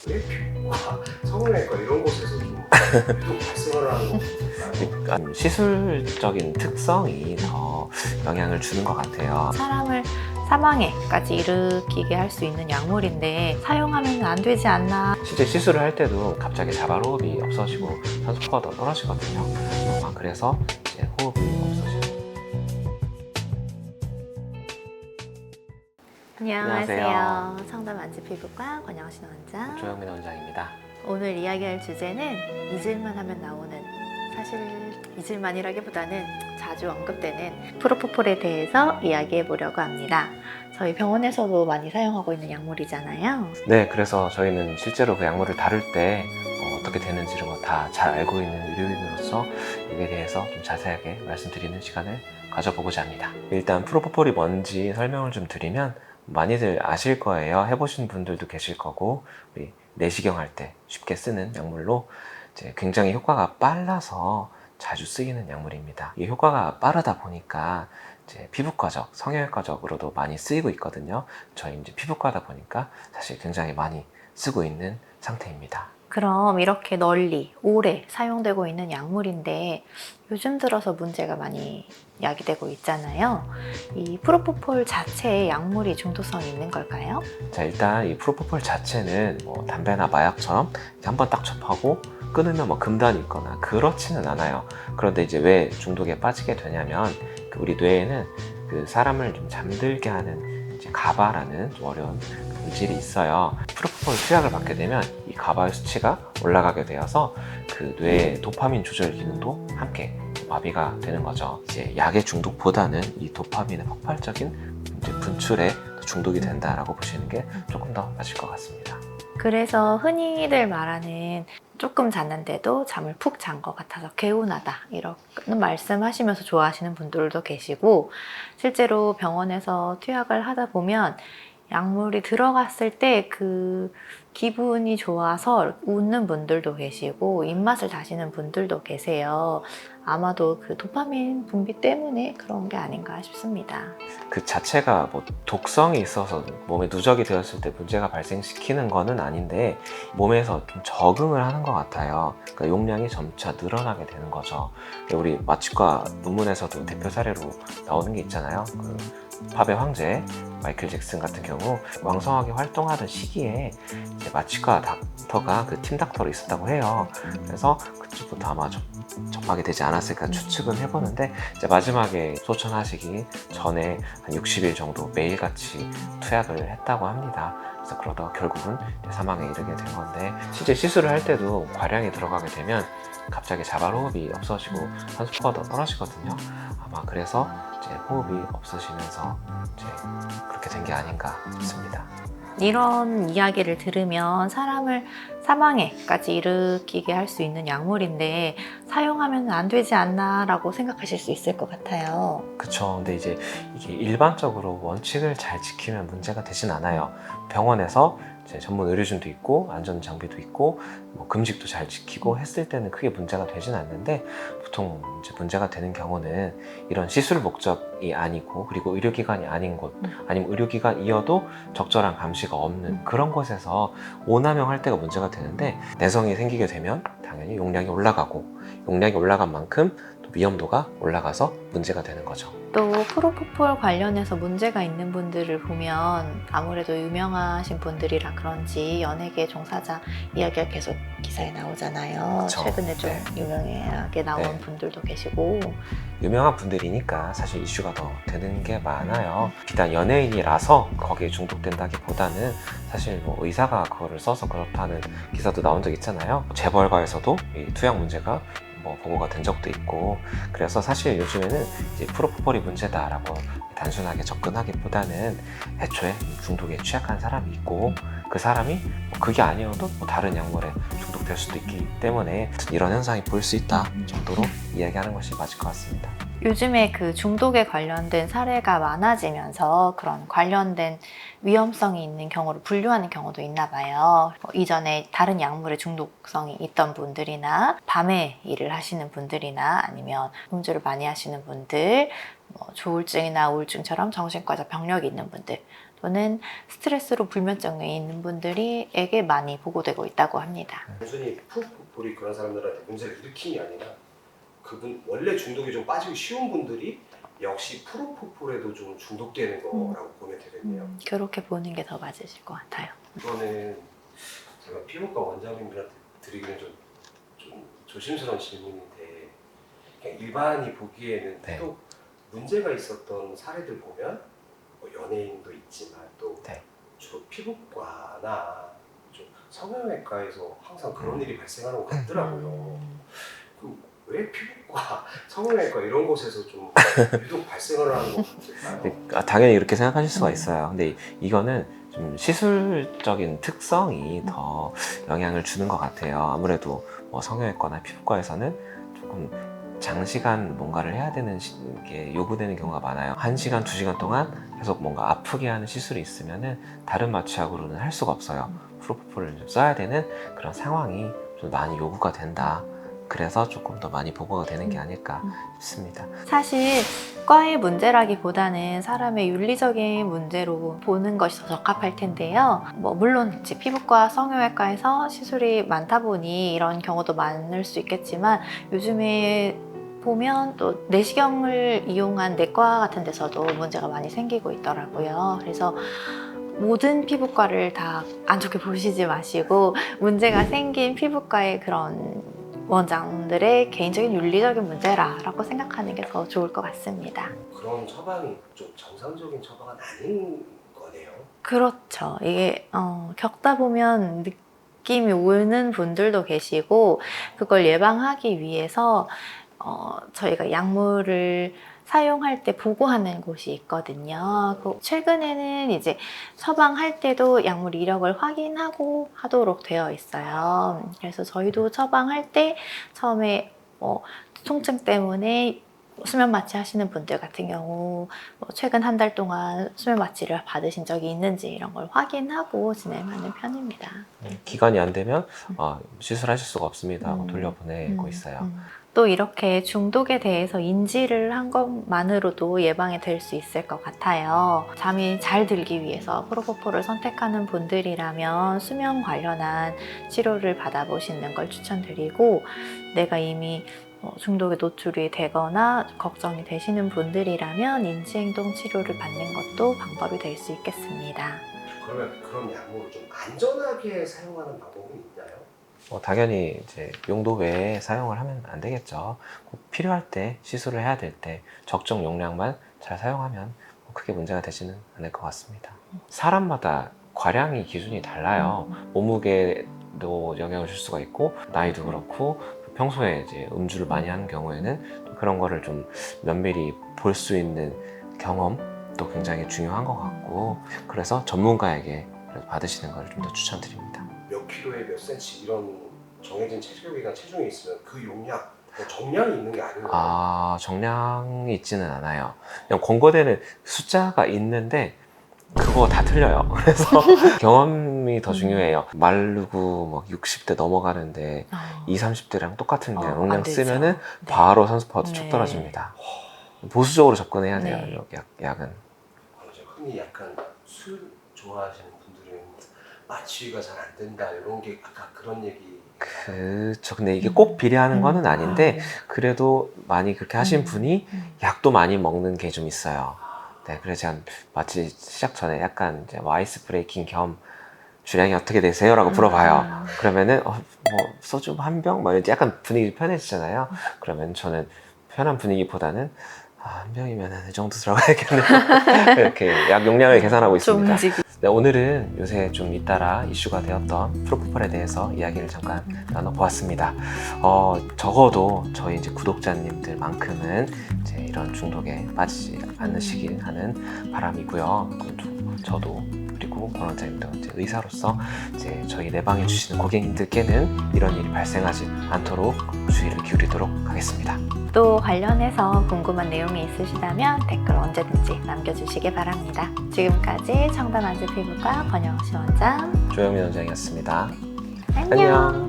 왜 피부과, 성형외과 이런 곳에서 좀 유독 발생을 하는 건가요? 그러니까 시술적인 특성이 더 영향을 주는 것 같아요. 사람을 사망에까지 일으키게 할 수 있는 약물인데 사용하면 안 되지 않나. 실제 시술을 할 때도 갑자기 자발호흡이 없어지고 산소가 더 떨어지거든요. 그래서 이제 호흡이 없어지는. 안녕하세요. 상담 안지피부과 권영신 원장. 조영민 원장입니다. 오늘 이야기할 주제는 잊을만 하면 나오는, 사실 잊을만이라기보다는 자주 언급되는 프로포폴에 대해서 이야기해 보려고 합니다. 저희 병원에서도 많이 사용하고 있는 약물이잖아요. 네, 그래서 저희는 실제로 그 약물을 다룰 때 어떻게 되는지를 다 잘 알고 있는 의료인으로서 이에 대해서 좀 자세하게 말씀드리는 시간을 가져보고자 합니다. 일단 프로포폴이 뭔지 설명을 좀 드리면 많이들 아실 거예요. 해보신 분들도 계실 거고, 우리 내시경 할 때 쉽게 쓰는 약물로 이제 굉장히 효과가 빨라서 자주 쓰이는 약물입니다. 이 효과가 빠르다 보니까 이제 피부과적, 성형외과적으로도 많이 쓰이고 있거든요. 저희 이제 피부과다 보니까 사실 굉장히 많이 쓰고 있는 상태입니다. 그럼 이렇게 널리 오래 사용되고 있는 약물인데 요즘 들어서 문제가 많이 야기되고 있잖아요. 이 프로포폴 자체에 약물이 중독성이 있는 걸까요? 자, 일단 이 프로포폴 자체는 담배나 마약처럼 한번 딱 접하고 끊으면 금단이 있거나 그렇지는 않아요. 그런데 이제 왜 중독에 빠지게 되냐면 우리 뇌에는 그 사람을 좀 잠들게 하는 이제 가바라는 좀 어려운 물질이 있어요. 프로포폴 투약을 받게 되면 이 가바의 수치가 올라가게 되어서 그 뇌의 도파민 조절 기능도 함께 마비가 되는 거죠. 이제 약의 중독보다는 이 도파민의 폭발적인 이제 분출에 중독이 된다라고 보시는 게 조금 더 맞을 것 같습니다. 그래서 흔히들 말하는 조금 잤는데도 잠을 푹 잔 것 같아서 개운하다 이런 말씀하시면서 좋아하시는 분들도 계시고, 실제로 병원에서 투약을 하다 보면 약물이 들어갔을 때 그 기분이 좋아서 웃는 분들도 계시고 입맛을 다시는 분들도 계세요. 아마도 그 도파민 분비 때문에 그런 게 아닌가 싶습니다. 그 자체가 독성이 있어서 몸에 누적이 되었을 때 문제가 발생시키는 거는 아닌데 몸에서 좀 적응을 하는 것 같아요. 그러니까 용량이 점차 늘어나게 되는 거죠. 우리 마취과 논문에서도 대표 사례로 나오는 게 있잖아요. 그 팝의 황제 마이클 잭슨 같은 경우 왕성하게 활동하던 시기에 이제 마취과 닥터가 그 팀 닥터로 있었다고 해요. 그래서 그쪽부터 아마 접하게 되지 않았을까 추측은 해보는데 이제 마지막에 소천하시기 전에 한 60일 정도 매일같이 투약을 했다고 합니다. 그래서 그러다가 결국은 사망에 이르게 된 건데, 실제 시술을 할 때도 과량이 들어가게 되면 갑자기 자발호흡이 없어지고 산소가 더 떨어지거든요. 아마 그래서 이제 호흡이 없으시면서 이제 그렇게 된 게 아닌가 싶습니다. 이런 이야기를 들으면 사람을 사망에까지 일으키게 할 수 있는 약물인데 사용하면 안 되지 않나 라고 생각하실 수 있을 것 같아요. 그쵸. 근데 이제 이게 일반적으로 원칙을 잘 지키면 문제가 되진 않아요. 병원에서 이제 전문 의료진도 있고 안전 장비도 있고 금식도 잘 지키고 했을 때는 크게 문제가 되진 않는데, 보통 이제 문제가 되는 경우는 이런 시술 목적이 아니고 그리고 의료기관이 아닌 곳, 아니면 의료기관이어도 적절한 감시가 없는 그런 곳에서 오남용할 때가 문제가 되는데, 내성이 생기게 되면 당연히 용량이 올라가고 용량이 올라간 만큼 또 위험도가 올라가서 문제가 되는 거죠. 또 프로포폴 관련해서 문제가 있는 분들을 보면 아무래도 유명하신 분들이라 그런지 연예계 종사자 이야기가 계속 기사에 나오잖아요. 그쵸. 최근에 좀 네. 유명하게 나온 네. 분들도 계시고. 유명한 분들이니까 사실 이슈가 더 되는 게 많아요. 비단 연예인이라서 거기에 중독된다기보다는 사실 의사가 그거를 써서 그렇다는 기사도 나온 적 있잖아요. 재벌가에서도 이 투약 문제가 보고가 된 적도 있고, 그래서 사실 요즘에는 이제 프로포폴이 문제다라고 단순하게 접근하기보다는 애초에 중독에 취약한 사람이 있고 그 사람이 그게 아니어도 다른 약물에 중독될 수도 있기 때문에 이런 현상이 보일 수 있다 정도로 이야기하는 것이 맞을 것 같습니다. 요즘에 그 중독에 관련된 사례가 많아지면서 그런 관련된 위험성이 있는 경우를 분류하는 경우도 있나 봐요. 이전에 다른 약물에 중독성이 있던 분들이나 밤에 일을 하시는 분들이나 아니면 음주를 많이 하시는 분들, 조울증이나 우울증처럼 정신과적 병력이 있는 분들, 또는 스트레스로 불면증에 있는 분들에게 많이 보고되고 있다고 합니다. 단순히 프로포폴이 그런 사람들한테 문제를 일으킨 게 아니라 그분 원래 중독이 좀 빠지기 쉬운 분들이 역시 프로포폴에도 좀 중독되는 거라고 보면 되겠네요. 그렇게 보는 게 더 맞으실 것 같아요. 이거는 제가 피부과 원장님들한테 드리기는 좀 조심스러운 질문인데 그냥 일반이 보기에는 네. 또 문제가 있었던 사례들 보면 뭐 연예인도 있지만 또 네. 주로 피부과나 좀 성형외과에서 항상 그런 일이 발생하는 것 같더라고요. 왜 피부과, 성형외과 이런 곳에서 좀 유독 발생을 하는 것 같을까요? 당연히 이렇게 생각하실 수가 있어요. 근데 이거는 좀 시술적인 특성이 더 영향을 주는 것 같아요. 아무래도 뭐 성형외과나 피부과에서는 조금 장시간 뭔가를 해야 되는 게 요구되는 경우가 많아요. 1시간, 2시간 동안 계속 뭔가 아프게 하는 시술이 있으면은 다른 마취약으로는 할 수가 없어요. 프로포폴을 좀 써야 되는 그런 상황이 좀 많이 요구가 된다. 그래서 조금 더 많이 보고가 되는 게 아닐까 싶습니다. 사실 과의 문제라기보다는 사람의 윤리적인 문제로 보는 것이 더 적합할 텐데요. 뭐 물론 이제 피부과, 성형외과에서 시술이 많다 보니 이런 경우도 많을 수 있겠지만 요즘에 보면 또 내시경을 이용한 내과 같은 데서도 문제가 많이 생기고 있더라고요. 그래서 모든 피부과를 다 안 좋게 보시지 마시고 문제가 생긴 피부과의 그런 원장들의 개인적인 윤리적인 문제라고 생각하는 게 더 좋을 것 같습니다. 그런 처방이 좀 정상적인 처방은 아닌 거네요. 그렇죠. 이게 겪다 보면 느낌이 오는 분들도 계시고 그걸 예방하기 위해서 저희가 약물을 사용할 때 보고하는 곳이 있거든요. 최근에는 이제 처방할 때도 약물 이력을 확인하고 하도록 되어 있어요. 그래서 저희도 처방할 때 처음에 통증 때문에 수면 마취 하시는 분들 같은 경우 최근 1달 동안 수면 마취를 받으신 적이 있는지 이런 걸 확인하고 진행하는 편입니다. 기간이 안 되면 시술하실 수가 없습니다 하고 돌려보내고 있어요. 또 이렇게 중독에 대해서 인지를 한 것만으로도 예방이 될 수 있을 것 같아요. 잠이 잘 들기 위해서 프로포폴을 선택하는 분들이라면 수면 관련한 치료를 받아보시는 걸 추천드리고 내가 이미 중독에 노출이 되거나 걱정이 되시는 분들이라면 인지행동 치료를 받는 것도 방법이 될 수 있겠습니다. 그러면 그런 약물을 좀 안전하게 사용하는 방법은 있나요? 당연히 이제 용도 외에 사용을 하면 안 되겠죠. 꼭 필요할 때 시술을 해야 될 때 적정 용량만 잘 사용하면 크게 문제가 되지는 않을 것 같습니다. 사람마다 과량이 기준이 달라요. 몸무게도 영향을 줄 수가 있고 나이도 그렇고 평소에 이제 음주를 많이 하는 경우에는 그런 거를 좀 면밀히 볼 수 있는 경험도 굉장히 중요한 것 같고 그래서 전문가에게 받으시는 걸 좀 더 추천드립니다. 몇 킬로에 몇 센치 이런 정해진 체력이나 체중이 있으면 그 용량, 정량이 있는 게 아닌가요? 정량이 있지는 않아요. 그냥 권고되는 숫자가 있는데 그거 다 틀려요. 그래서 경험이 더 중요해요. 마르고 막 60대 넘어가는데 20, 30대랑 똑같은 용량 안 되죠. 쓰면은 네. 바로 산소파워도 쭉 네. 떨어집니다. 보수적으로 접근해야 돼요. 네. 약은. 흔히 약간 술 좋아하시는 분들은 마취가 잘 안 된다 이런 게 아까 그런 얘기. 그렇죠. 근데 이게 꼭 비례하는 거는 아닌데 그래도 많이 그렇게 하신 분이 약도 많이 먹는 게 좀 있어요. 네, 그래서 제가 마취 시작 전에 약간 이제 아이스 브레이킹 겸 주량이 어떻게 되세요? 라고 물어봐요. 그러면은 뭐 소주 한 병? 뭐 이렇게 약간 분위기 편해지잖아요. 그러면 저는 편한 분위기보다는 한 병이면 이 정도 들어가야겠네. 이렇게 약 용량을 계산하고 있습니다. 네, 오늘은 요새 좀 잇따라 이슈가 되었던 프로포폴에 대해서 이야기를 잠깐 나눠보았습니다. 적어도 저희 이제 구독자님들만큼은 이제 이런 중독에 빠지지 않으시길 하는 바람이고요. 저도 그리고 권 원장님도 이제 의사로서 이제 저희 내방해 주시는 고객님들께는 이런 일이 발생하지 않도록 주의를 기울이도록 하겠습니다. 또 관련해서 궁금한 내용이 있으시다면 댓글 언제든지 남겨주시기 바랍니다. 지금까지 청담 안주 피부과 권영시 원장 조영민 원장이었습니다. 안녕. 안녕.